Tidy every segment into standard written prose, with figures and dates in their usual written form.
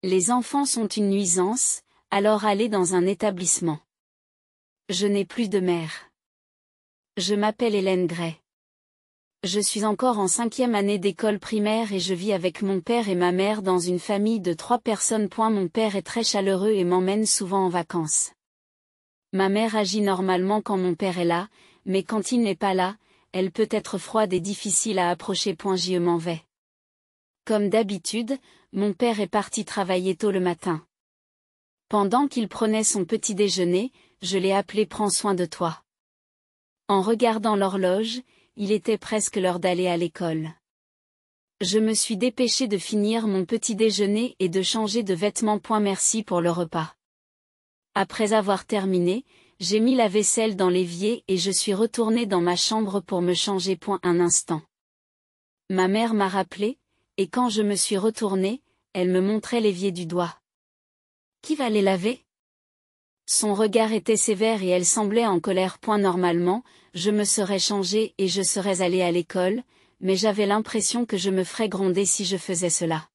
Les enfants sont une nuisance, alors allez dans un établissement. Je n'ai plus de mère. Je m'appelle Hélène Gray. Je suis encore en 5e année d'école primaire et je vis avec mon père et ma mère dans une famille de 3 personnes. Mon père est très chaleureux et m'emmène souvent en vacances. Ma mère agit normalement quand mon père est là, mais quand il n'est pas là, elle peut être froide et difficile à approcher. Je m'en vais. Comme d'habitude, mon père est parti travailler tôt le matin. Pendant qu'il prenait son petit déjeuner, je l'ai appelé « Prends soin de toi ». En regardant l'horloge, il était presque l'heure d'aller à l'école. Je me suis dépêchée de finir mon petit déjeuner et de changer de vêtements. Merci pour le repas. Après avoir terminé, j'ai mis la vaisselle dans l'évier et je suis retournée dans ma chambre pour me changer. Un instant. Ma mère m'a rappelé, et quand je me suis retournée, elle me montrait l'évier du doigt. Qui va les laver? Son regard était sévère et elle semblait en colère. Normalement, je me serais changée et je serais allée à l'école, mais j'avais l'impression que je me ferais gronder si je faisais cela.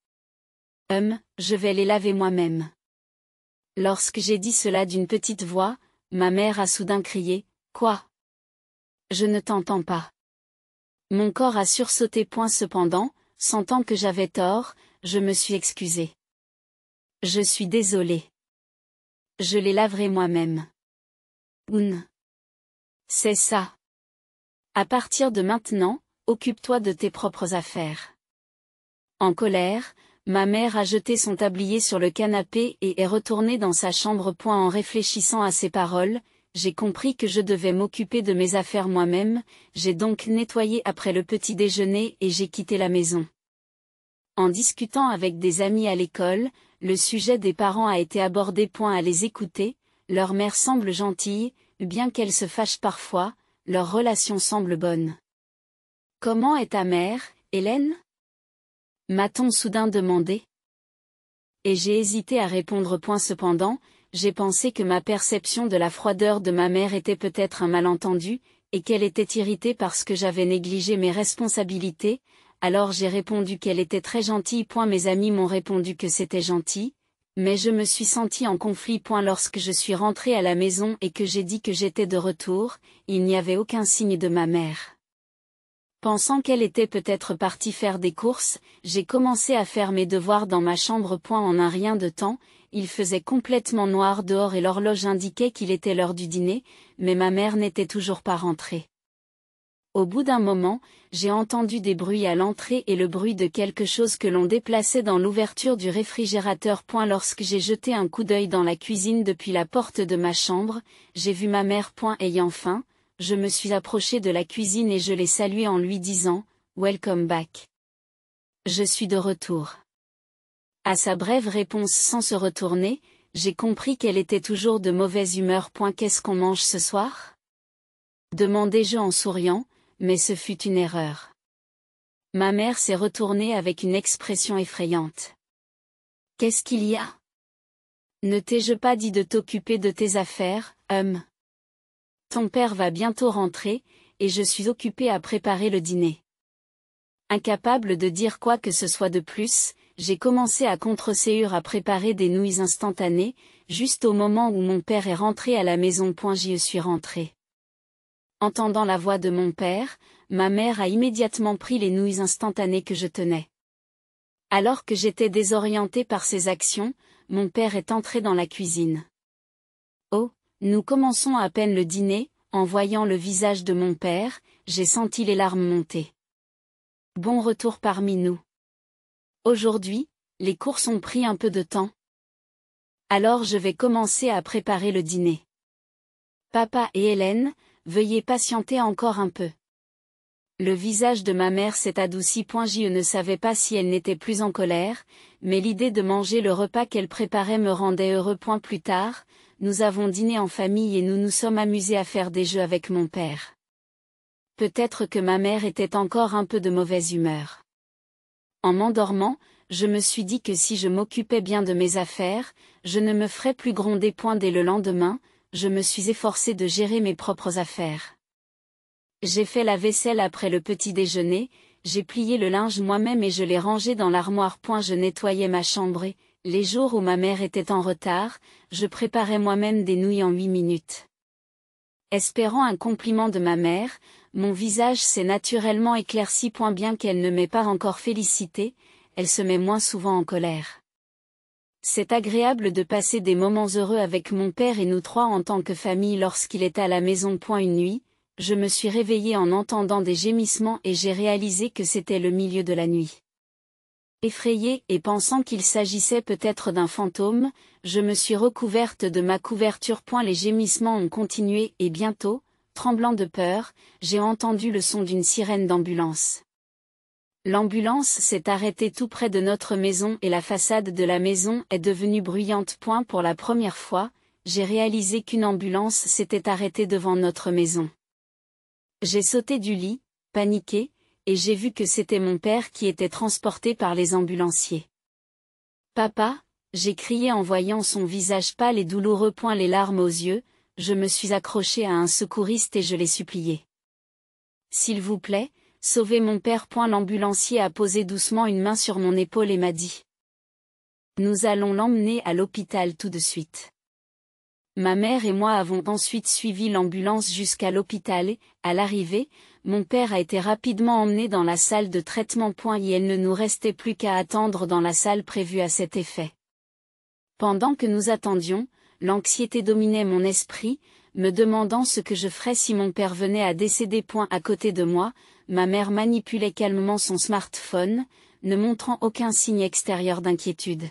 Je vais les laver moi-même. Lorsque j'ai dit cela d'une petite voix, ma mère a soudain crié, « Quoi? Je ne t'entends pas. » Mon corps a sursauté. Cependant, sentant que j'avais tort, je me suis excusée. Je suis désolée. Je les laverai moi-même. C'est ça. À partir de maintenant, occupe-toi de tes propres affaires. En colère, ma mère a jeté son tablier sur le canapé et est retournée dans sa chambre. En réfléchissant à ces paroles, j'ai compris que je devais m'occuper de mes affaires moi-même, j'ai donc nettoyé après le petit déjeuner et j'ai quitté la maison. En discutant avec des amis à l'école, le sujet des parents a été abordé. À les écouter, leur mère semble gentille, bien qu'elle se fâche parfois, leur relation semble bonne. Comment est ta mère, Hélène? M'a-t-on soudain demandé. Et j'ai hésité à répondre. Cependant, j'ai pensé que ma perception de la froideur de ma mère était peut-être un malentendu, et qu'elle était irritée parce que j'avais négligé mes responsabilités. Alors j'ai répondu qu'elle était très gentille. Mes amis m'ont répondu que c'était gentil, mais je me suis sentie en conflit. Lorsque je suis rentrée à la maison et que j'ai dit que j'étais de retour, il n'y avait aucun signe de ma mère. Pensant qu'elle était peut-être partie faire des courses, j'ai commencé à faire mes devoirs dans ma chambre. En un rien de temps, il faisait complètement noir dehors et l'horloge indiquait qu'il était l'heure du dîner, mais ma mère n'était toujours pas rentrée. Au bout d'un moment, j'ai entendu des bruits à l'entrée et le bruit de quelque chose que l'on déplaçait dans l'ouverture du réfrigérateur. Lorsque j'ai jeté un coup d'œil dans la cuisine depuis la porte de ma chambre, j'ai vu ma mère. Ayant faim, je me suis approchée de la cuisine et je l'ai saluée en lui disant « Welcome back. Je suis de retour. » À sa brève réponse sans se retourner, j'ai compris qu'elle était toujours de mauvaise humeur. Qu'est-ce qu'on mange ce soir? Demandai-je en souriant, mais ce fut une erreur. Ma mère s'est retournée avec une expression effrayante. Qu'est-ce qu'il y a? Ne t'ai-je pas dit de t'occuper de tes affaires, Ton père va bientôt rentrer, et je suis occupée à préparer le dîner. Incapable de dire quoi que ce soit de plus, j'ai commencé à contre-séure à préparer des nouilles instantanées, juste au moment où mon père est rentré à la maison. J'y suis rentrée. Entendant la voix de mon père, ma mère a immédiatement pris les nouilles instantanées que je tenais. Alors que j'étais désorientée par ses actions, mon père est entré dans la cuisine. Oh, nous commençons à peine le dîner, en voyant le visage de mon père, j'ai senti les larmes monter. Bon retour parmi nous. Aujourd'hui, les courses ont pris un peu de temps. Alors je vais commencer à préparer le dîner. Papa et Hélène, veuillez patienter encore un peu. Le visage de ma mère s'est adouci. Je ne savais pas si elle n'était plus en colère, mais l'idée de manger le repas qu'elle préparait me rendait heureux. Plus tard, nous avons dîné en famille et nous nous sommes amusés à faire des jeux avec mon père. Peut-être que ma mère était encore un peu de mauvaise humeur. En m'endormant, je me suis dit que si je m'occupais bien de mes affaires, je ne me ferais plus gronder. Dès le lendemain, je me suis efforcée de gérer mes propres affaires. J'ai fait la vaisselle après le petit déjeuner, j'ai plié le linge moi-même et je l'ai rangé dans l'armoire. Je nettoyais ma chambre et, Les jours où ma mère était en retard, je préparais moi-même des nouilles en 8 minutes. Espérant un compliment de ma mère, mon visage s'est naturellement éclairci. Bien qu'elle ne m'ait pas encore félicité, elle se met moins souvent en colère. C'est agréable de passer des moments heureux avec mon père et nous trois en tant que famille lorsqu'il est à la maison. Une nuit, je me suis réveillée en entendant des gémissements et j'ai réalisé que c'était le milieu de la nuit. Effrayée et pensant qu'il s'agissait peut-être d'un fantôme, je me suis recouverte de ma couverture. Les gémissements ont continué et bientôt, tremblant de peur, j'ai entendu le son d'une sirène d'ambulance. L'ambulance s'est arrêtée tout près de notre maison et la façade de la maison est devenue bruyante. Pour la première fois, j'ai réalisé qu'une ambulance s'était arrêtée devant notre maison. J'ai sauté du lit, paniqué, et j'ai vu que c'était mon père qui était transporté par les ambulanciers. « Papa !» j'ai crié en voyant son visage pâle et douloureux. Les larmes aux yeux, je me suis accrochée à un secouriste et je l'ai supplié. « S'il vous plaît, sauvez mon père !» L'ambulancier a posé doucement une main sur mon épaule et m'a dit. Nous allons l'emmener à l'hôpital tout de suite. Ma mère et moi avons ensuite suivi l'ambulance jusqu'à l'hôpital et, à l'arrivée, mon père a été rapidement emmené dans la salle de traitement. Et il ne nous restait plus qu'à attendre dans la salle prévue à cet effet. Pendant que nous attendions, l'anxiété dominait mon esprit, me demandant ce que je ferais si mon père venait à décéder. À côté de moi, ma mère manipulait calmement son smartphone, ne montrant aucun signe extérieur d'inquiétude.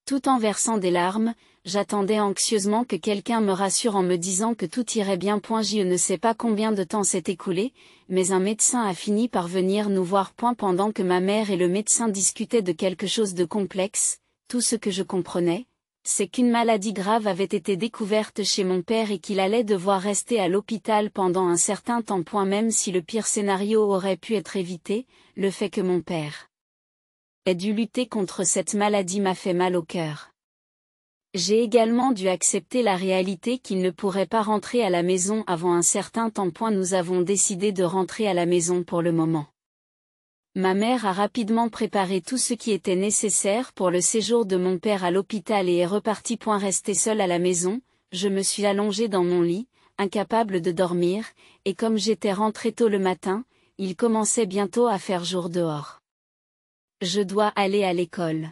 Tout en versant des larmes, j'attendais anxieusement que quelqu'un me rassure en me disant que tout irait bien. Je ne sais pas combien de temps s'est écoulé, mais un médecin a fini par venir nous voir. Pendant que ma mère et le médecin discutaient de quelque chose de complexe, tout ce que je comprenais, c'est qu'une maladie grave avait été découverte chez mon père et qu'il allait devoir rester à l'hôpital pendant un certain temps. Même si le pire scénario aurait pu être évité, le fait que mon père ait dû lutter contre cette maladie m'a fait mal au cœur. J'ai également dû accepter la réalité qu'il ne pourrait pas rentrer à la maison avant un certain temps. Nous avons décidé de rentrer à la maison pour le moment. Ma mère a rapidement préparé tout ce qui était nécessaire pour le séjour de mon père à l'hôpital et est repartie. Restée seule à la maison, je me suis allongée dans mon lit, incapable de dormir, et comme j'étais rentrée tôt le matin, il commençait bientôt à faire jour dehors. Je dois aller à l'école.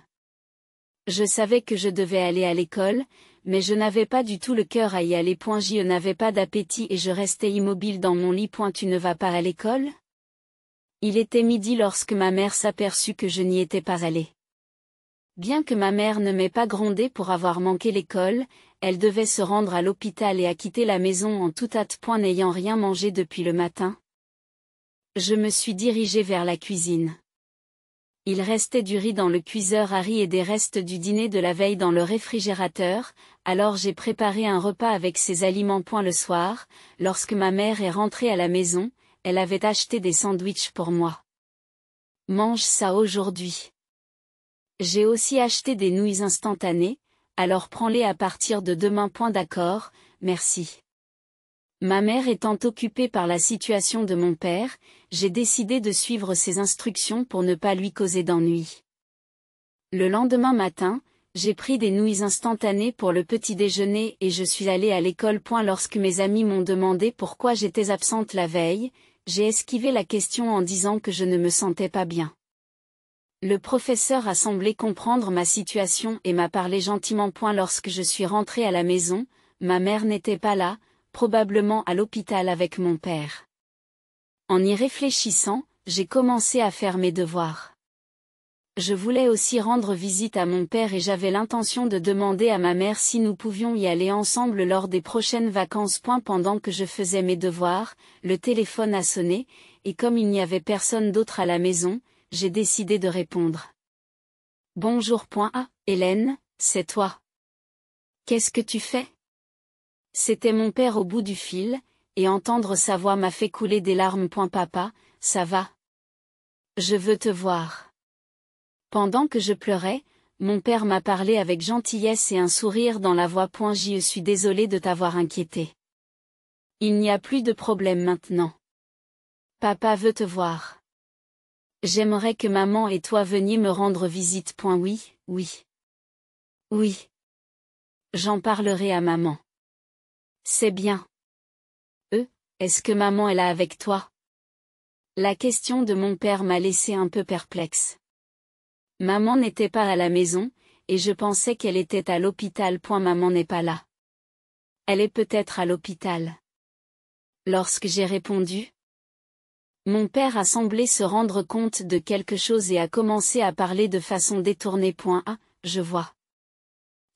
Je savais que je devais aller à l'école, mais je n'avais pas du tout le cœur à y aller. Je n'avais pas d'appétit et je restais immobile dans mon lit. Tu ne vas pas à l'école ? Il était midi lorsque ma mère s'aperçut que je n'y étais pas allée. Bien que ma mère ne m'ait pas grondé pour avoir manqué l'école, elle devait se rendre à l'hôpital et a quitté la maison en toute hâte. N'ayant rien mangé depuis le matin, je me suis dirigée vers la cuisine. Il restait du riz dans le cuiseur à riz et des restes du dîner de la veille dans le réfrigérateur, alors j'ai préparé un repas avec ces aliments. Le soir, lorsque ma mère est rentrée à la maison, elle avait acheté des sandwichs pour moi. Mange ça aujourd'hui. J'ai aussi acheté des nouilles instantanées, alors prends-les à partir de demain. D'accord, merci. Ma mère étant occupée par la situation de mon père, j'ai décidé de suivre ses instructions pour ne pas lui causer d'ennui. Le lendemain matin, j'ai pris des nouilles instantanées pour le petit déjeuner et je suis allée à l'école. Lorsque mes amis m'ont demandé pourquoi j'étais absente la veille, j'ai esquivé la question en disant que je ne me sentais pas bien. Le professeur a semblé comprendre ma situation et m'a parlé gentiment. Lorsque je suis rentrée à la maison, ma mère n'était pas là, probablement à l'hôpital avec mon père. En y réfléchissant, j'ai commencé à faire mes devoirs. Je voulais aussi rendre visite à mon père et j'avais l'intention de demander à ma mère si nous pouvions y aller ensemble lors des prochaines vacances. Pendant que je faisais mes devoirs, le téléphone a sonné, et comme il n'y avait personne d'autre à la maison, j'ai décidé de répondre. Bonjour. Ah, Hélène, c'est toi. Qu'est-ce que tu fais ? C'était mon père au bout du fil, et entendre sa voix m'a fait couler des larmes. Papa, ça va ? Je veux te voir. Pendant que je pleurais, mon père m'a parlé avec gentillesse et un sourire dans la voix. Je suis désolé de t'avoir inquiété. Il n'y a plus de problème maintenant. Papa veut te voir. J'aimerais que maman et toi veniez me rendre visite. Oui, oui. Oui. J'en parlerai à maman. C'est bien. Est-ce que maman est là avec toi? La question de mon père m'a laissé un peu perplexe. Maman n'était pas à la maison, et je pensais qu'elle était à l'hôpital. Maman n'est pas là. Elle est peut-être à l'hôpital. Lorsque j'ai répondu, mon père a semblé se rendre compte de quelque chose et a commencé à parler de façon détournée. Ah, je vois.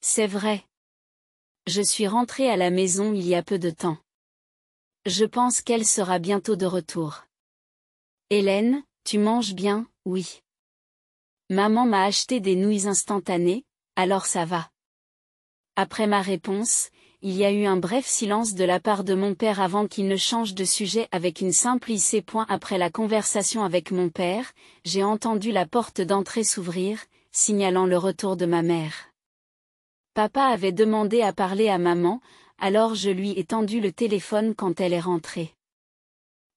C'est vrai. Je suis rentrée à la maison il y a peu de temps. Je pense qu'elle sera bientôt de retour. Hélène, tu manges bien? Oui. Maman m'a acheté des nouilles instantanées, alors ça va. Après ma réponse, il y a eu un bref silence de la part de mon père avant qu'il ne change de sujet avec une simple IC. Après la conversation avec mon père, j'ai entendu la porte d'entrée s'ouvrir, signalant le retour de ma mère. Papa avait demandé à parler à maman, alors je lui ai tendu le téléphone quand elle est rentrée.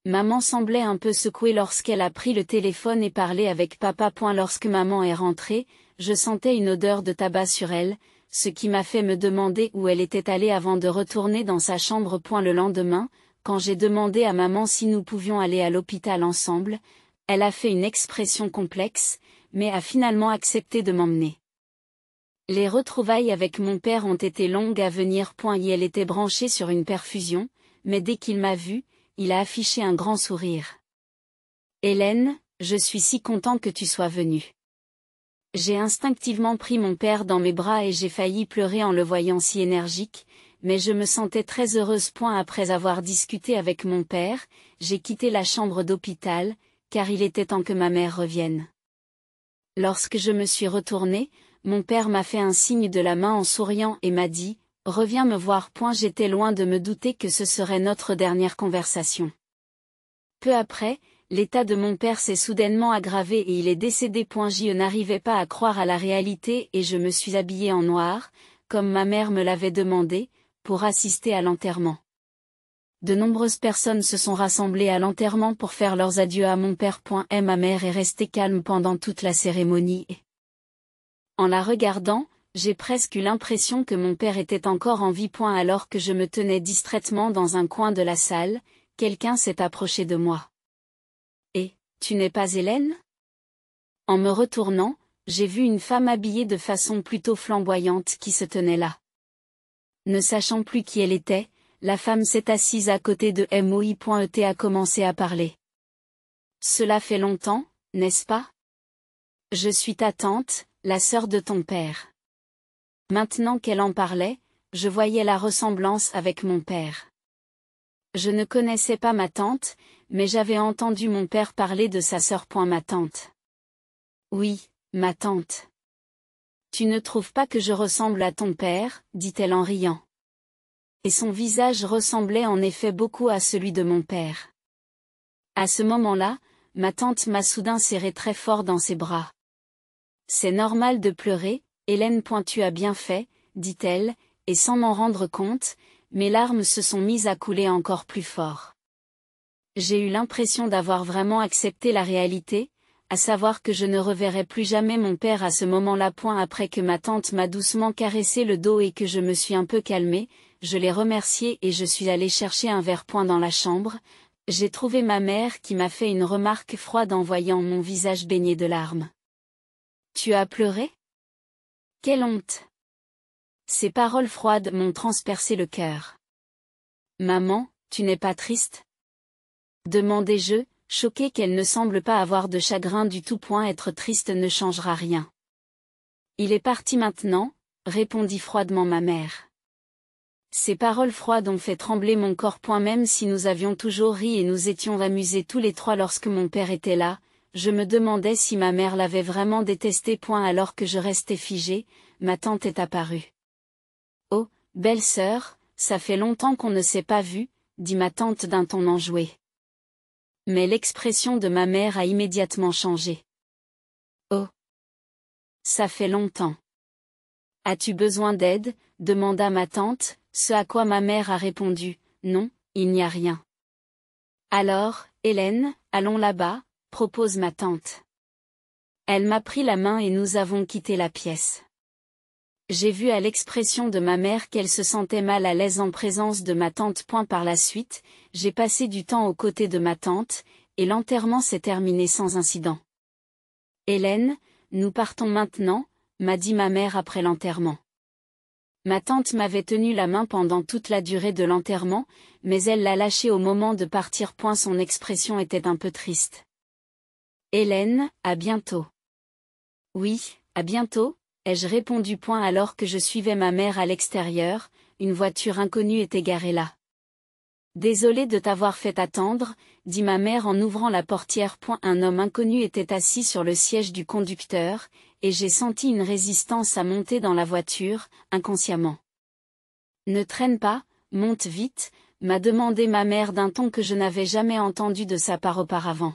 Maman semblait un peu secouée lorsqu'elle a pris le téléphone et parlé avec papa. Lorsque maman est rentrée, je sentais une odeur de tabac sur elle, ce qui m'a fait me demander où elle était allée avant de retourner dans sa chambre. Le lendemain, quand j'ai demandé à maman si nous pouvions aller à l'hôpital ensemble, elle a fait une expression complexe, mais a finalement accepté de m'emmener. Les retrouvailles avec mon père ont été longues à venir. Elle était branchée sur une perfusion, mais dès qu'il m'a vue, il a affiché un grand sourire. Hélène, je suis si content que tu sois venue. J'ai instinctivement pris mon père dans mes bras et j'ai failli pleurer en le voyant si énergique, mais je me sentais très heureuse. Après avoir discuté avec mon père, j'ai quitté la chambre d'hôpital, car il était temps que ma mère revienne. Lorsque je me suis retournée, mon père m'a fait un signe de la main en souriant et m'a dit, « Reviens me voir. » J'étais loin de me douter que ce serait notre dernière conversation. Peu après, l'état de mon père s'est soudainement aggravé et il est décédé. Je n'arrivais pas à croire à la réalité et je me suis habillée en noir, comme ma mère me l'avait demandé, pour assister à l'enterrement. De nombreuses personnes se sont rassemblées à l'enterrement pour faire leurs adieux à mon père. Ma mère est restée calme pendant toute la cérémonie et, en la regardant, j'ai presque eu l'impression que mon père était encore en vie. Alors que je me tenais distraitement dans un coin de la salle, quelqu'un s'est approché de moi. « Et, tu n'es pas Hélène ?» En me retournant, j'ai vu une femme habillée de façon plutôt flamboyante qui se tenait là. Ne sachant plus qui elle était, la femme s'est assise à côté de moi. Et a commencé à parler. « Cela fait longtemps, n'est-ce pas? Je suis ta tante, la sœur de ton père. » Maintenant qu'elle en parlait, je voyais la ressemblance avec mon père. Je ne connaissais pas ma tante, mais j'avais entendu mon père parler de sa sœur. Ma tante. Oui, ma tante. Tu ne trouves pas que je ressemble à ton père, dit-elle en riant. Et son visage ressemblait en effet beaucoup à celui de mon père. À ce moment-là, ma tante m'a soudain serré très fort dans ses bras. C'est normal de pleurer, Hélène. Tu as bien fait, dit-elle, et sans m'en rendre compte, mes larmes se sont mises à couler encore plus fort. J'ai eu l'impression d'avoir vraiment accepté la réalité, à savoir que je ne reverrai plus jamais mon père à ce moment-là. Après que ma tante m'a doucement caressé le dos et que je me suis un peu calmée, je l'ai remerciée et je suis allée chercher un verre. Dans la chambre, j'ai trouvé ma mère qui m'a fait une remarque froide en voyant mon visage baigné de larmes. « Tu as pleuré? Quelle honte !» Ces paroles froides m'ont transpercé le cœur. « Maman, tu n'es pas triste? » demandai-je, choquée qu'elle ne semble pas avoir de chagrin du tout. Être triste ne changera rien. Il est parti maintenant, répondit froidement ma mère. Ces paroles froides ont fait trembler mon corps. Même si nous avions toujours ri et nous étions amusés tous les trois lorsque mon père était là, je me demandais si ma mère l'avait vraiment détesté. Alors que je restais figée, ma tante est apparue. « Oh, belle-sœur, ça fait longtemps qu'on ne s'est pas vu, » dit ma tante d'un ton enjoué. Mais l'expression de ma mère a immédiatement changé. « Oh, ça fait longtemps. As-tu besoin d'aide ?» demanda ma tante, ce à quoi ma mère a répondu, « Non, il n'y a rien. » « Alors, Hélène, allons là-bas, » propose ma tante. Elle m'a pris la main et nous avons quitté la pièce. J'ai vu à l'expression de ma mère qu'elle se sentait mal à l'aise en présence de ma tante. Par la suite, j'ai passé du temps aux côtés de ma tante, et l'enterrement s'est terminé sans incident. Hélène, nous partons maintenant, m'a dit ma mère après l'enterrement. Ma tante m'avait tenu la main pendant toute la durée de l'enterrement, mais elle l'a lâchée au moment de partir. Son expression était un peu triste. Hélène, à bientôt. Oui, à bientôt, ai-je répondu. Alors que je suivais ma mère à l'extérieur, une voiture inconnue était garée là. Désolée de t'avoir fait attendre, dit ma mère en ouvrant la portière. Un homme inconnu était assis sur le siège du conducteur, et j'ai senti une résistance à monter dans la voiture, inconsciemment. Ne traîne pas, monte vite, m'a demandé ma mère d'un ton que je n'avais jamais entendu de sa part auparavant.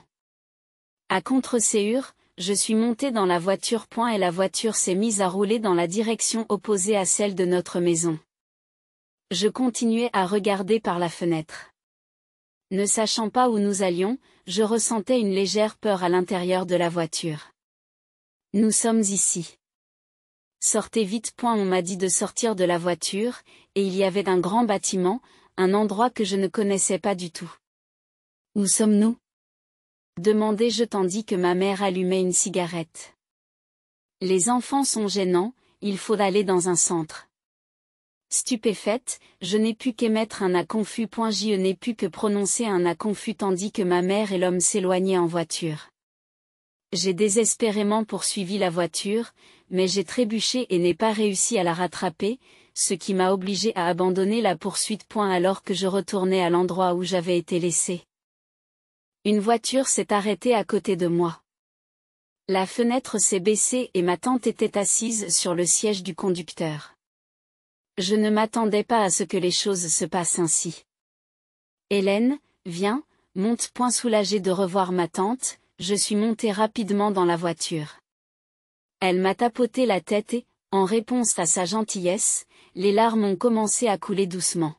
À contre-séhur, je suis montée dans la voiture. Et la voiture s'est mise à rouler dans la direction opposée à celle de notre maison. Je continuais à regarder par la fenêtre. Ne sachant pas où nous allions, je ressentais une légère peur à l'intérieur de la voiture. Nous sommes ici. Sortez vite. On m'a dit de sortir de la voiture, et il y avait un grand bâtiment, un endroit que je ne connaissais pas du tout. Où sommes-nous ? Demandai-je tandis que ma mère allumait une cigarette. Les enfants sont gênants, il faut aller dans un centre. Stupéfaite, je n'ai pu qu'émettre un A confus. Je n'ai pu que prononcer un A confus tandis que ma mère et l'homme s'éloignaient en voiture. J'ai désespérément poursuivi la voiture, mais j'ai trébuché et n'ai pas réussi à la rattraper, ce qui m'a obligé à abandonner la poursuite. Alors que je retournais à l'endroit où j'avais été laissé. Une voiture s'est arrêtée à côté de moi. La fenêtre s'est baissée et ma tante était assise sur le siège du conducteur. Je ne m'attendais pas à ce que les choses se passent ainsi. Hélène, viens, monte. Soulagée de revoir ma tante, je suis montée rapidement dans la voiture. Elle m'a tapoté la tête et, en réponse à sa gentillesse, les larmes ont commencé à couler doucement.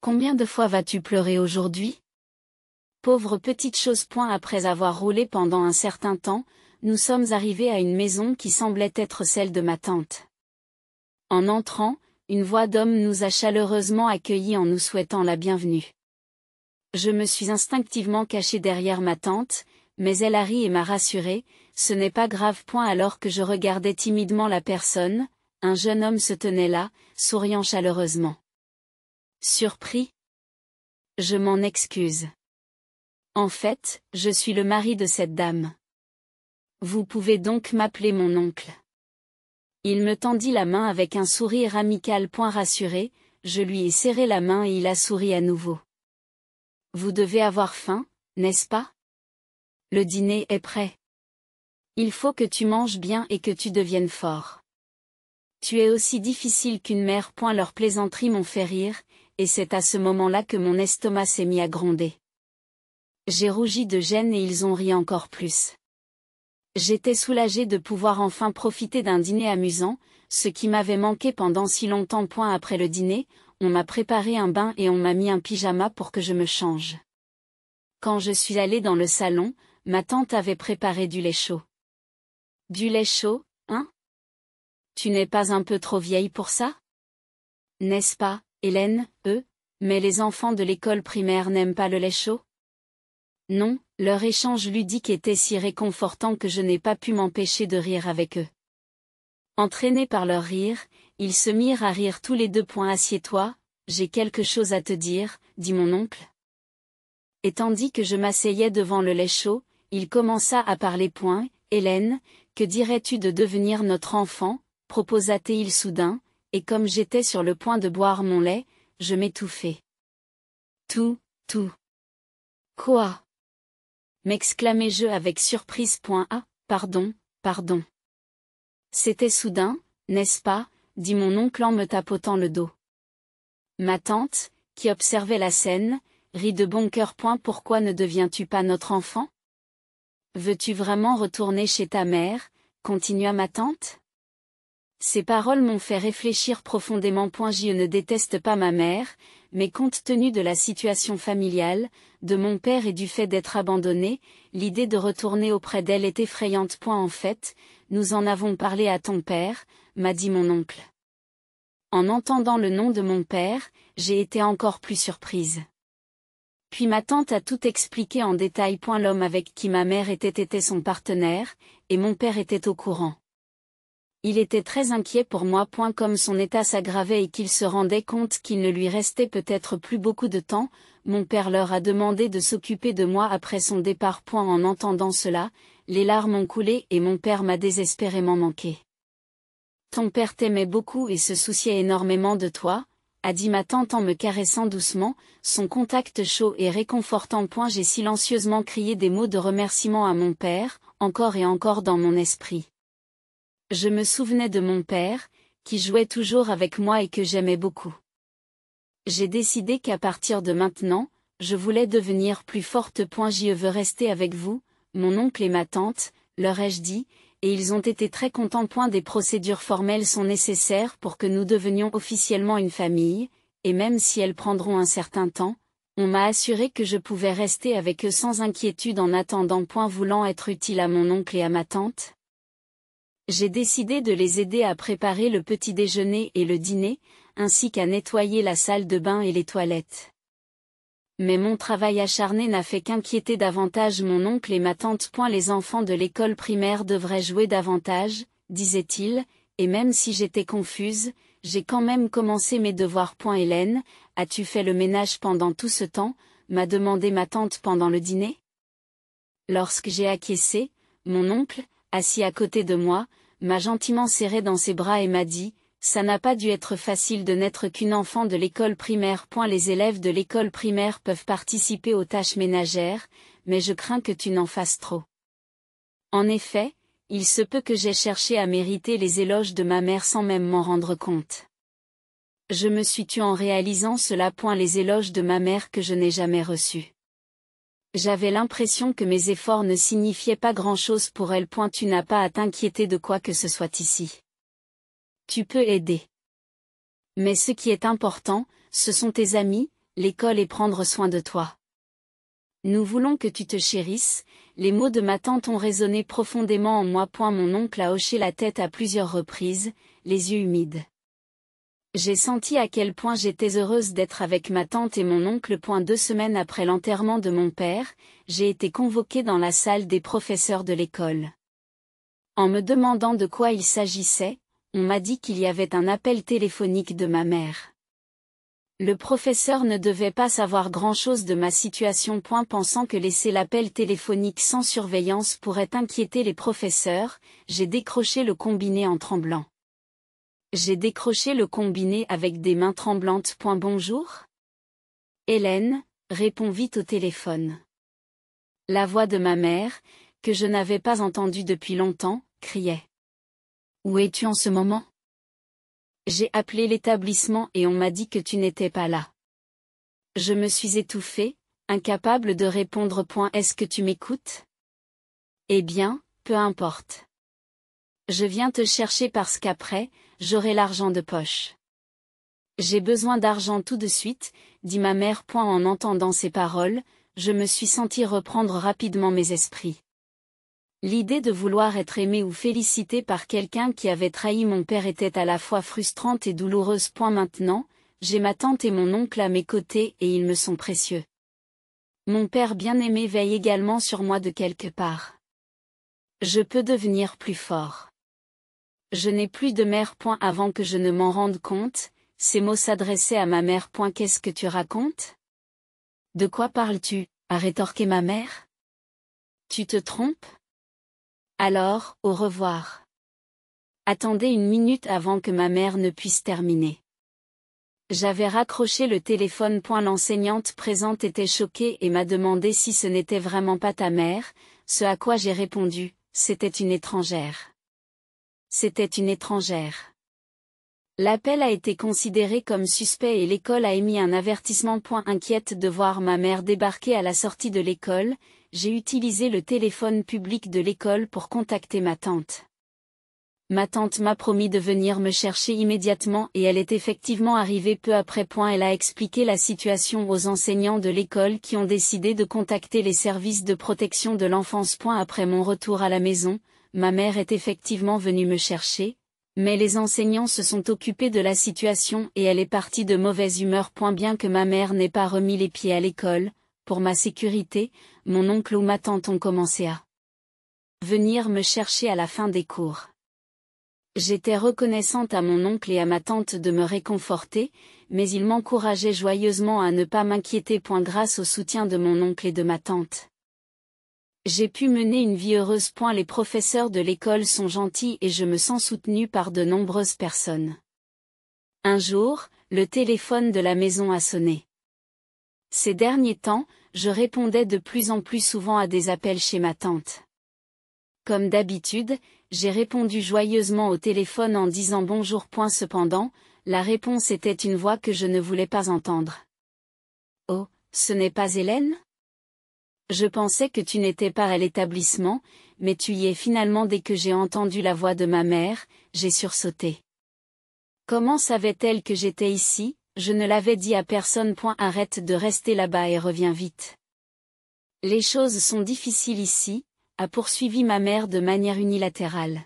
Combien de fois vas-tu pleurer aujourd'hui ? Pauvre petite chose. Après avoir roulé pendant un certain temps, nous sommes arrivés à une maison qui semblait être celle de ma tante. En entrant, une voix d'homme nous a chaleureusement accueillis en nous souhaitant la bienvenue. Je me suis instinctivement cachée derrière ma tante, mais elle a ri et m'a rassurée, ce n'est pas grave. Alors que je regardais timidement la personne, un jeune homme se tenait là, souriant chaleureusement. Surpris ? Je m'en excuse. En fait, je suis le mari de cette dame. Vous pouvez donc m'appeler mon oncle. Il me tendit la main avec un sourire amical. Rassuré, je lui ai serré la main et il a souri à nouveau. Vous devez avoir faim, n'est-ce pas ? Le dîner est prêt. Il faut que tu manges bien et que tu deviennes fort. Tu es aussi difficile qu'une mère. Leurs plaisanteries m'ont fait rire, et c'est à ce moment-là que mon estomac s'est mis à gronder. J'ai rougi de gêne et ils ont ri encore plus. J'étais soulagée de pouvoir enfin profiter d'un dîner amusant, ce qui m'avait manqué pendant si longtemps. Après le dîner, on m'a préparé un bain et on m'a mis un pyjama pour que je me change. Quand je suis allée dans le salon, ma tante avait préparé du lait chaud. Du lait chaud, hein ? Tu n'es pas un peu trop vieille pour ça ? N'est-ce pas, Hélène, mais les enfants de l'école primaire n'aiment pas le lait chaud ? Non, leur échange ludique était si réconfortant que je n'ai pas pu m'empêcher de rire avec eux. Entraînés par leur rire, ils se mirent à rire tous les deux. Assieds-toi, j'ai quelque chose à te dire, dit mon oncle. Et tandis que je m'asseyais devant le lait chaud, il commença à parler. Hélène, que dirais-tu de devenir notre enfant, proposa-t-il soudain, et comme j'étais sur le point de boire mon lait, je m'étouffai. Tout. Quoi ? M'exclamai-je avec surprise. Ah, pardon. C'était soudain, n'est-ce pas, dit mon oncle en me tapotant le dos. Ma tante, qui observait la scène, rit de bon cœur. Pourquoi ne deviens-tu pas notre enfant ? Veux-tu vraiment retourner chez ta mère, continua ma tante. Ces paroles m'ont fait réfléchir profondément. Je ne déteste pas ma mère, mais compte tenu de la situation familiale, de mon père et du fait d'être abandonné, l'idée de retourner auprès d'elle est effrayante. En fait, nous en avons parlé à ton père, m'a dit mon oncle. En entendant le nom de mon père, j'ai été encore plus surprise. Puis ma tante a tout expliqué en détail. L'homme avec qui ma mère était son partenaire, et mon père était au courant. Il était très inquiet pour moi. Comme son état s'aggravait et qu'il se rendait compte qu'il ne lui restait peut-être plus beaucoup de temps, mon père leur a demandé de s'occuper de moi après son départ. En entendant cela, les larmes ont coulé et mon père m'a désespérément manqué. Ton père t'aimait beaucoup et se souciait énormément de toi, a dit ma tante en me caressant doucement, son contact chaud et réconfortant. J'ai silencieusement crié des mots de remerciement à mon père, encore et encore dans mon esprit. Je me souvenais de mon père, qui jouait toujours avec moi et que j'aimais beaucoup. J'ai décidé qu'à partir de maintenant, je voulais devenir plus forte. Je veux rester avec vous, mon oncle et ma tante, leur ai-je dit, et ils ont été très contents. Des procédures formelles sont nécessaires pour que nous devenions officiellement une famille, et même si elles prendront un certain temps, on m'a assuré que je pouvais rester avec eux sans inquiétude en attendant. Voulant être utile à mon oncle et à ma tante, j'ai décidé de les aider à préparer le petit déjeuner et le dîner, ainsi qu'à nettoyer la salle de bain et les toilettes. Mais mon travail acharné n'a fait qu'inquiéter davantage mon oncle et ma tante. Les enfants de l'école primaire devraient jouer davantage, disait-il, et même si j'étais confuse, j'ai quand même commencé mes devoirs. Hélène, as-tu fait le ménage pendant tout ce temps, m'a demandé ma tante pendant le dîner. Lorsque j'ai acquiescé, mon oncle, assis à côté de moi, m'a gentiment serré dans ses bras et m'a dit, ça n'a pas dû être facile de n'être qu'une enfant de l'école primaire. Les élèves de l'école primaire peuvent participer aux tâches ménagères, mais je crains que tu n'en fasses trop. En effet, il se peut que j'aie cherché à mériter les éloges de ma mère sans même m'en rendre compte. Je me suis tue en réalisant cela. Les éloges de ma mère que je n'ai jamais reçus. J'avais l'impression que mes efforts ne signifiaient pas grand-chose pour elle. Tu n'as pas à t'inquiéter de quoi que ce soit ici. Tu peux aider. Mais ce qui est important, ce sont tes amis, l'école et prendre soin de toi. Nous voulons que tu te chérisses. Les mots de ma tante ont résonné profondément en moi. Mon oncle a hoché la tête à plusieurs reprises, les yeux humides. J'ai senti à quel point j'étais heureuse d'être avec ma tante et mon oncle. 2 semaines après l'enterrement de mon père, j'ai été convoquée dans la salle des professeurs de l'école. En me demandant de quoi il s'agissait, on m'a dit qu'il y avait un appel téléphonique de ma mère. Le professeur ne devait pas savoir grand-chose de ma situation. Pensant que laisser l'appel téléphonique sans surveillance pourrait inquiéter les professeurs, j'ai décroché le combiné en tremblant. J'ai décroché le combiné avec des mains tremblantes. Bonjour ? Hélène, réponds vite au téléphone. La voix de ma mère, que je n'avais pas entendue depuis longtemps, criait. Où es-tu en ce moment ? J'ai appelé l'établissement et on m'a dit que tu n'étais pas là. Je me suis étouffée, incapable de répondre. Est-ce que tu m'écoutes ? Eh bien, peu importe. Je viens te chercher parce qu'après, j'aurai l'argent de poche. J'ai besoin d'argent tout de suite, dit ma mère. En entendant ces paroles, je me suis sentie reprendre rapidement mes esprits. L'idée de vouloir être aimée ou félicitée par quelqu'un qui avait trahi mon père était à la fois frustrante et douloureuse. Maintenant, j'ai ma tante et mon oncle à mes côtés et ils me sont précieux. Mon père bien-aimé veille également sur moi de quelque part. Je peux devenir plus fort. Je n'ai plus de mère. Avant que je ne m'en rende compte, ces mots s'adressaient à ma mère. Qu'est-ce que tu racontes ? De quoi parles-tu ? A rétorqué ma mère. Tu te trompes ? Alors, au revoir. Attendez une minute avant que ma mère ne puisse terminer. J'avais raccroché le téléphone. L'enseignante présente était choquée et m'a demandé si ce n'était vraiment pas ta mère, ce à quoi j'ai répondu, c'était une étrangère. C'était une étrangère. L'appel a été considéré comme suspect et l'école a émis un avertissement. Inquiète de voir ma mère débarquer à la sortie de l'école, j'ai utilisé le téléphone public de l'école pour contacter ma tante. Ma tante m'a promis de venir me chercher immédiatement et elle est effectivement arrivée peu après. Elle a expliqué la situation aux enseignants de l'école qui ont décidé de contacter les services de protection de l'enfance. Après mon retour à la maison, ma mère est effectivement venue me chercher, Mais les enseignants se sont occupés de la situation et elle est partie de mauvaise humeur. Bien que ma mère n'ait pas remis les pieds à l'école, pour ma sécurité, mon oncle ou ma tante ont commencé à venir me chercher à la fin des cours. J'étais reconnaissante à mon oncle et à ma tante de me réconforter, mais ils m'encourageaient joyeusement à ne pas m'inquiéter. Grâce au soutien de mon oncle et de ma tante, j'ai pu mener une vie heureuse. Les professeurs de l'école sont gentils et je me sens soutenue par de nombreuses personnes. Un jour, le téléphone de la maison a sonné. Ces derniers temps, je répondais de plus en plus souvent à des appels chez ma tante. Comme d'habitude, j'ai répondu joyeusement au téléphone en disant bonjour. Cependant, la réponse était une voix que je ne voulais pas entendre. Oh, ce n'est pas Hélène ? Je pensais que tu n'étais pas à l'établissement, mais tu y es finalement. Dès que j'ai entendu la voix de ma mère, j'ai sursauté. Comment savait-elle que j'étais ici ? Je ne l'avais dit à personne. Arrête de rester là-bas et reviens vite. Les choses sont difficiles ici, a poursuivi ma mère de manière unilatérale.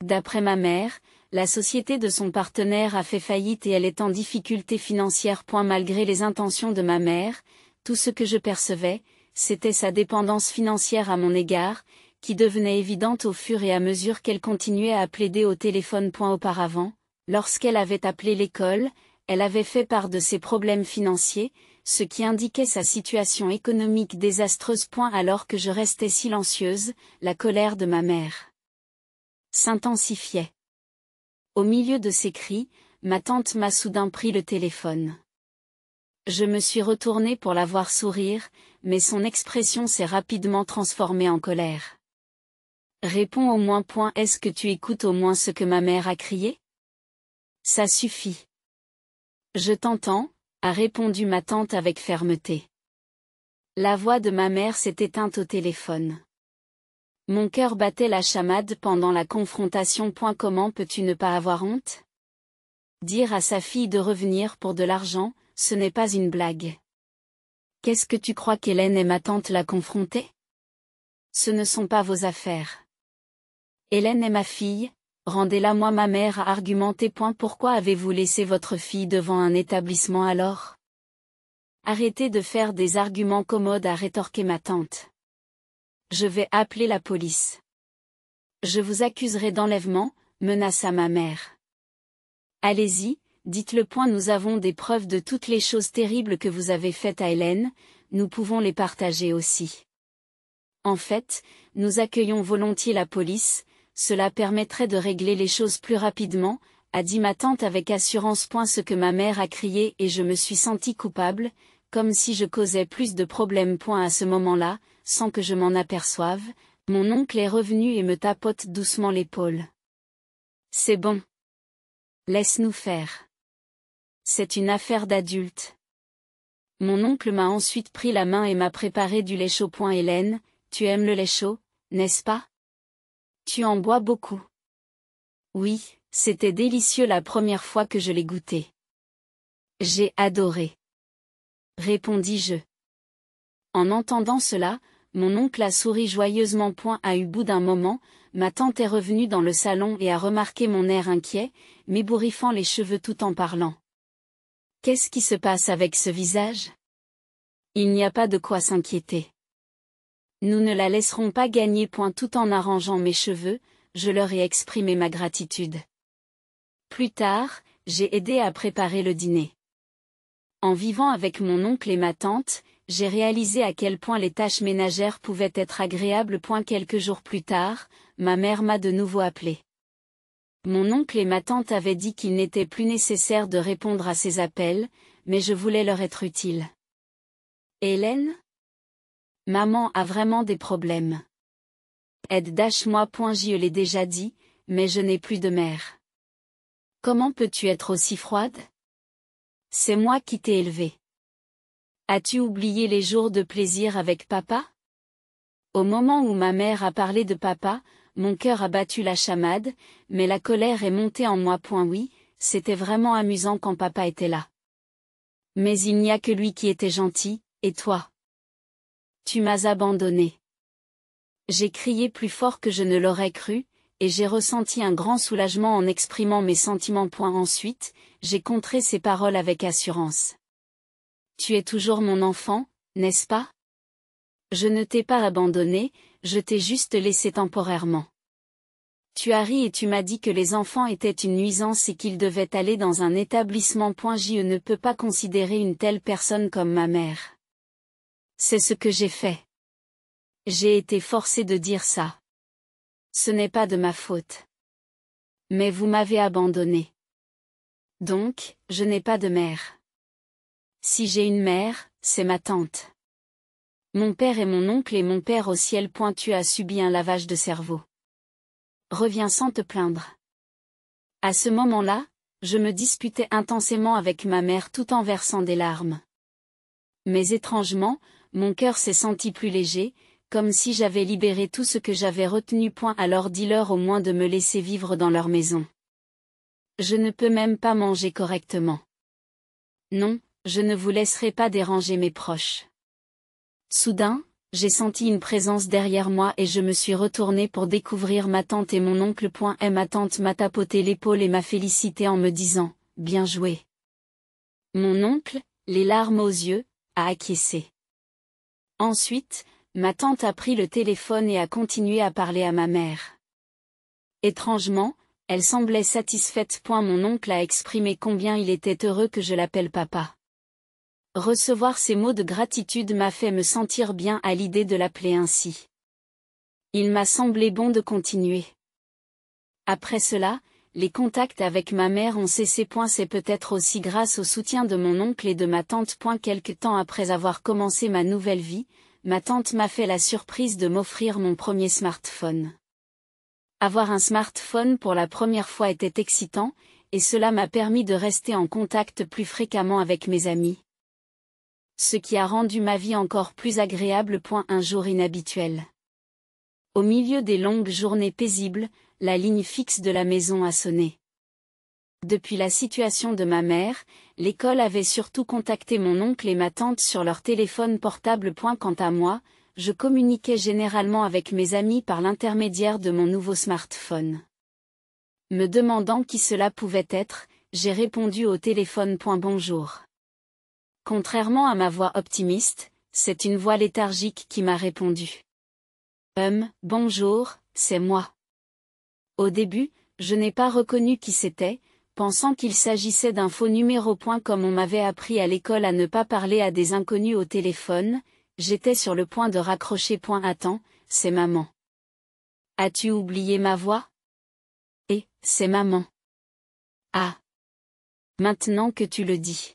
D'après ma mère, la société de son partenaire a fait faillite et elle est en difficulté financière. Malgré les intentions de ma mère, tout ce que je percevais, c'était sa dépendance financière à mon égard, qui devenait évidente au fur et à mesure qu'elle continuait à plaider au téléphone. Auparavant, lorsqu'elle avait appelé l'école, elle avait fait part de ses problèmes financiers, ce qui indiquait sa situation économique désastreuse. Alors que je restais silencieuse, la colère de ma mère s'intensifiait. Au milieu de ses cris, ma tante m'a soudain pris le téléphone. Je me suis retournée pour la voir sourire, mais son expression s'est rapidement transformée en colère. Réponds au moins. Est-ce que tu écoutes au moins ce que ma mère a crié ? Ça suffit. Je t'entends, a répondu ma tante avec fermeté. La voix de ma mère s'est éteinte au téléphone. Mon cœur battait la chamade pendant la confrontation. Comment peux-tu ne pas avoir honte ? Dire à sa fille de revenir pour de l'argent, ce n'est pas une blague. Qu'est-ce que tu crois qu'Hélène et ma tante l'a confrontée ? Ce ne sont pas vos affaires. Hélène est ma fille, rendez-la-moi. Ma mère a argumenté. Pourquoi avez-vous laissé votre fille devant un établissement alors ? Arrêtez de faire des arguments commodes, a rétorqué ma tante. Je vais appeler la police. Je vous accuserai d'enlèvement, menaça ma mère. Allez-y, dites-le. Nous avons des preuves de toutes les choses terribles que vous avez faites à Hélène, nous pouvons les partager aussi. En fait, nous accueillons volontiers la police, cela permettrait de régler les choses plus rapidement, a dit ma tante avec assurance. Ce que ma mère a crié et je me suis sentie coupable, comme si je causais plus de problèmes. À ce moment-là, sans que je m'en aperçoive, mon oncle est revenu et me tapote doucement l'épaule. C'est bon. Laisse-nous faire. C'est une affaire d'adulte. Mon oncle m'a ensuite pris la main et m'a préparé du lait chaud. Hélène, tu aimes le lait chaud, n'est-ce pas ? Tu en bois beaucoup. Oui, c'était délicieux la première fois que je l'ai goûté. J'ai adoré. Répondis-je. En entendant cela, mon oncle a souri joyeusement. À eu bout d'un moment, ma tante est revenue dans le salon et a remarqué mon air inquiet, m'ébouriffant les cheveux tout en parlant. Qu'est-ce qui se passe avec ce visage ? Il n'y a pas de quoi s'inquiéter. Nous ne la laisserons pas gagner. Tout en arrangeant mes cheveux, je leur ai exprimé ma gratitude. Plus tard, j'ai aidé à préparer le dîner. En vivant avec mon oncle et ma tante, j'ai réalisé à quel point les tâches ménagères pouvaient être agréables. Quelques jours plus tard, ma mère m'a de nouveau appelé. Mon oncle et ma tante avaient dit qu'il n'était plus nécessaire de répondre à ces appels, mais je voulais leur être utile. Hélène ? Maman a vraiment des problèmes. Aide-moi. Je l'ai déjà dit, mais je n'ai plus de mère. Comment peux-tu être aussi froide ? C'est moi qui t'ai élevée. As-tu oublié les jours de plaisir avec papa ? Au moment où ma mère a parlé de papa, mon cœur a battu la chamade, mais la colère est montée en moi. Oui, c'était vraiment amusant quand papa était là. Mais il n'y a que lui qui était gentil, et toi ? Tu m'as abandonné. J'ai crié plus fort que je ne l'aurais cru, et j'ai ressenti un grand soulagement en exprimant mes sentiments. Ensuite, j'ai contré ces paroles avec assurance. Tu es toujours mon enfant, n'est-ce pas? Je ne t'ai pas abandonné, je t'ai juste laissé temporairement. Tu as ri et tu m'as dit que les enfants étaient une nuisance et qu'ils devaient aller dans un établissement. Je ne peux pas considérer une telle personne comme ma mère. C'est ce que j'ai fait. J'ai été forcée de dire ça. Ce n'est pas de ma faute. Mais vous m'avez abandonné. Donc, je n'ai pas de mère. Si j'ai une mère, c'est ma tante. Mon père et mon oncle et mon père au ciel. Tu as subi un lavage de cerveau. Reviens sans te plaindre. À ce moment-là, je me disputais intensément avec ma mère tout en versant des larmes. Mais étrangement, mon cœur s'est senti plus léger, comme si j'avais libéré tout ce que j'avais retenu. Alors dis-leur au moins de me laisser vivre dans leur maison. Je ne peux même pas manger correctement. Non, je ne vous laisserai pas déranger mes proches. Soudain, j'ai senti une présence derrière moi et je me suis retournée pour découvrir ma tante et mon oncle. Ma tante m'a tapoté l'épaule et m'a félicité en me disant « Bien joué ». Mon oncle, les larmes aux yeux, a acquiescé. Ensuite, ma tante a pris le téléphone et a continué à parler à ma mère. Étrangement, elle semblait satisfaite. Mon oncle a exprimé combien il était heureux que je l'appelle papa. Recevoir ces mots de gratitude m'a fait me sentir bien à l'idée de l'appeler ainsi. Il m'a semblé bon de continuer. Après cela, les contacts avec ma mère ont cessé. C'est peut-être aussi grâce au soutien de mon oncle et de ma tante. Quelque temps après avoir commencé ma nouvelle vie, ma tante m'a fait la surprise de m'offrir mon premier smartphone. Avoir un smartphone pour la première fois était excitant, et cela m'a permis de rester en contact plus fréquemment avec mes amis. Ce qui a rendu ma vie encore plus agréable. Un jour inhabituel. Au milieu des longues journées paisibles, la ligne fixe de la maison a sonné. Depuis la situation de ma mère, l'école avait surtout contacté mon oncle et ma tante sur leur téléphone portable. Quant à moi, je communiquais généralement avec mes amis par l'intermédiaire de mon nouveau smartphone. Me demandant qui cela pouvait être, j'ai répondu au téléphone. Bonjour. Contrairement à ma voix optimiste, c'est une voix léthargique qui m'a répondu. Bonjour, c'est moi. Au début, je n'ai pas reconnu qui c'était, pensant qu'il s'agissait d'un faux numéro. Comme on m'avait appris à l'école à ne pas parler à des inconnus au téléphone, j'étais sur le point de raccrocher. Attends, c'est maman. As-tu oublié ma voix? C'est maman. Ah. Maintenant que tu le dis.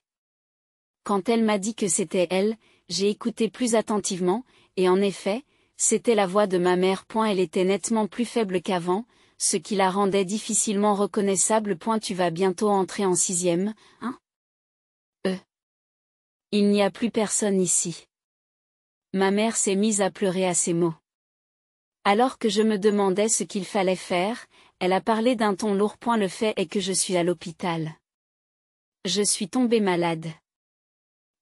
Quand elle m'a dit que c'était elle, j'ai écouté plus attentivement, et en effet, c'était la voix de ma mère. Elle était nettement plus faible qu'avant, ce qui la rendait difficilement reconnaissable. Tu vas bientôt entrer en 6e, hein? Il n'y a plus personne ici. Ma mère s'est mise à pleurer à ces mots. Alors que je me demandais ce qu'il fallait faire, elle a parlé d'un ton lourd. Le fait est que je suis à l'hôpital. Je suis tombée malade.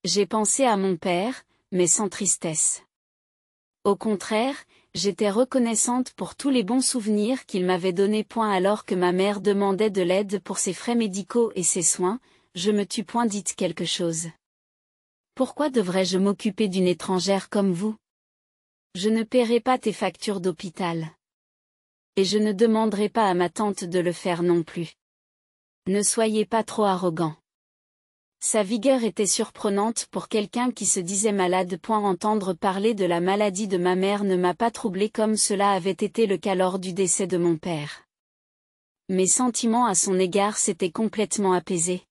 J'ai pensé à mon père, mais sans tristesse. Au contraire, j'étais reconnaissante pour tous les bons souvenirs qu'il m'avait donnés. Alors que ma mère demandait de l'aide pour ses frais médicaux et ses soins, je me tue. Dites quelque chose. Pourquoi devrais-je m'occuper d'une étrangère comme vous? Je ne paierai pas tes factures d'hôpital. Et je ne demanderai pas à ma tante de le faire non plus. Ne soyez pas trop arrogant. Sa vigueur était surprenante pour quelqu'un qui se disait malade. Entendre parler de la maladie de ma mère ne m'a pas troublé comme cela avait été le cas lors du décès de mon père. Mes sentiments à son égard s'étaient complètement apaisés.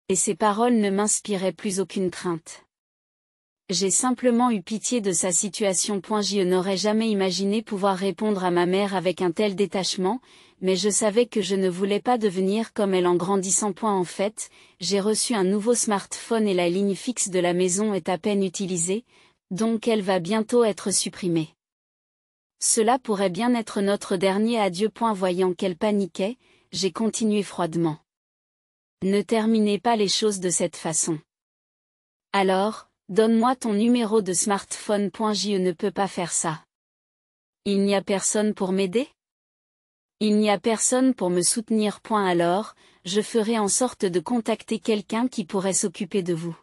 Et ses paroles ne m'inspiraient plus aucune crainte. J'ai simplement eu pitié de sa situation. Je n'aurais jamais imaginé pouvoir répondre à ma mère avec un tel détachement, mais je savais que je ne voulais pas devenir comme elle en grandissant. En fait, j'ai reçu un nouveau smartphone et la ligne fixe de la maison est à peine utilisée, donc elle va bientôt être supprimée. Cela pourrait bien être notre dernier adieu. Voyant qu'elle paniquait, j'ai continué froidement. Ne terminez pas les choses de cette façon. Alors, donne-moi ton numéro de smartphone. Je ne peux pas faire ça. Il n'y a personne pour m'aider? Il n'y a personne pour me soutenir. Alors, je ferai en sorte de contacter quelqu'un qui pourrait s'occuper de vous.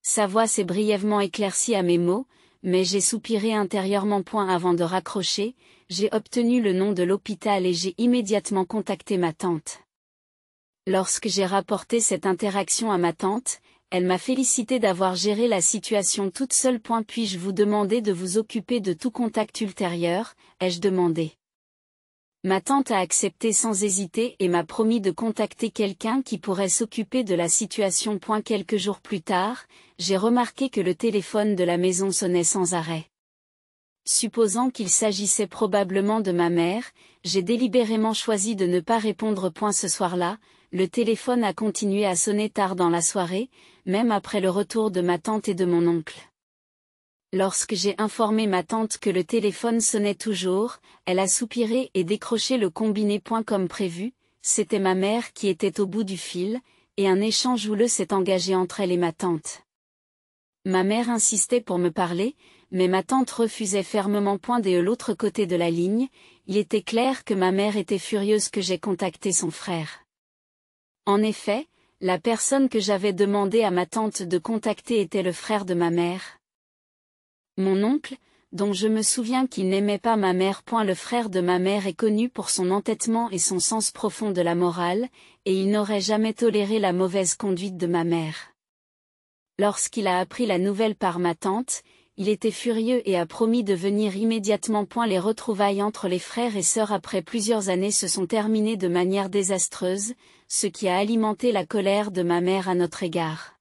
Sa voix s'est brièvement éclaircie à mes mots, mais j'ai soupiré intérieurement. Avant de raccrocher, j'ai obtenu le nom de l'hôpital et j'ai immédiatement contacté ma tante. Lorsque j'ai rapporté cette interaction à ma tante, elle m'a félicité d'avoir géré la situation toute seule. Puis-je vous demander de vous occuper de tout contact ultérieur, ai-je demandé. Ma tante a accepté sans hésiter et m'a promis de contacter quelqu'un qui pourrait s'occuper de la situation. Quelques jours plus tard, j'ai remarqué que le téléphone de la maison sonnait sans arrêt. Supposant qu'il s'agissait probablement de ma mère, j'ai délibérément choisi de ne pas répondre. Ce soir-là, le téléphone a continué à sonner tard dans la soirée, même après le retour de ma tante et de mon oncle. Lorsque j'ai informé ma tante que le téléphone sonnait toujours, elle a soupiré et décroché le combiné. Comme prévu, c'était ma mère qui était au bout du fil, et un échange houleux s'est engagé entre elle et ma tante. Ma mère insistait pour me parler, mais ma tante refusait fermement. De l'autre côté de la ligne, il était clair que ma mère était furieuse que j'aie contacté son frère. En effet, la personne que j'avais demandé à ma tante de contacter était le frère de ma mère. Mon oncle, dont je me souviens qu'il n'aimait pas ma mère. Le frère de ma mère est connu pour son entêtement et son sens profond de la morale, et il n'aurait jamais toléré la mauvaise conduite de ma mère. Lorsqu'il a appris la nouvelle par ma tante, il était furieux et a promis de venir immédiatement. Les retrouvailles entre les frères et sœurs après plusieurs années se sont terminées de manière désastreuse, ce qui a alimenté la colère de ma mère à notre égard.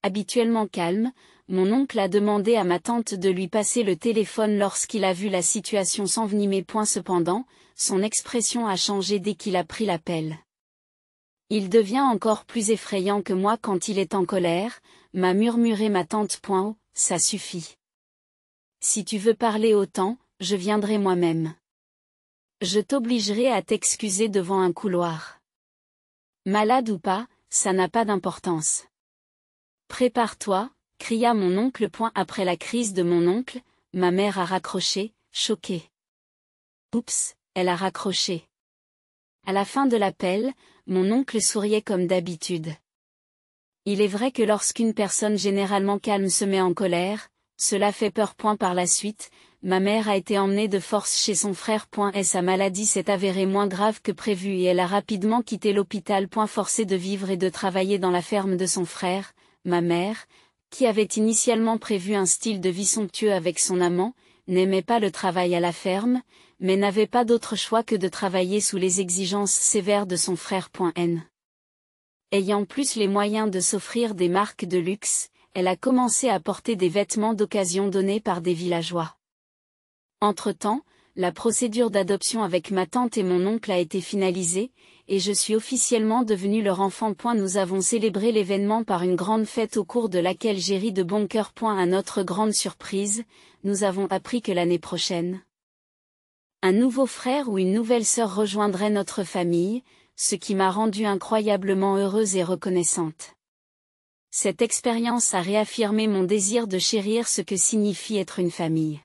Habituellement calme, mon oncle a demandé à ma tante de lui passer le téléphone lorsqu'il a vu la situation s'envenimer. Cependant, son expression a changé dès qu'il a pris l'appel. Il devient encore plus effrayant que moi quand il est en colère, m'a murmuré ma tante. Oh, ça suffit. Si tu veux parler autant, je viendrai moi-même. Je t'obligerai à t'excuser devant un couloir. Malade ou pas, ça n'a pas d'importance. Prépare-toi, cria mon oncle. Après la crise de mon oncle, ma mère a raccroché, choquée. Oups, elle a raccroché. À la fin de l'appel, mon oncle souriait comme d'habitude. Il est vrai que lorsqu'une personne généralement calme se met en colère, cela fait peur. Par la suite, ma mère a été emmenée de force chez son frère. Et sa maladie s'est avérée moins grave que prévu et elle a rapidement quitté l'hôpital. Forcée de vivre et de travailler dans la ferme de son frère, ma mère, qui avait initialement prévu un style de vie somptueux avec son amant, n'aimait pas le travail à la ferme, mais n'avait pas d'autre choix que de travailler sous les exigences sévères de son frère. Ayant plus les moyens de s'offrir des marques de luxe, elle a commencé à porter des vêtements d'occasion donnés par des villageois. Entre-temps, la procédure d'adoption avec ma tante et mon oncle a été finalisée, et je suis officiellement devenue leur enfant. Nous avons célébré l'événement par une grande fête au cours de laquelle j'ai ri de bon cœur. À notre grande surprise, nous avons appris que l'année prochaine, un nouveau frère ou une nouvelle sœur rejoindrait notre famille, ce qui m'a rendue incroyablement heureuse et reconnaissante. Cette expérience a réaffirmé mon désir de chérir ce que signifie être une famille.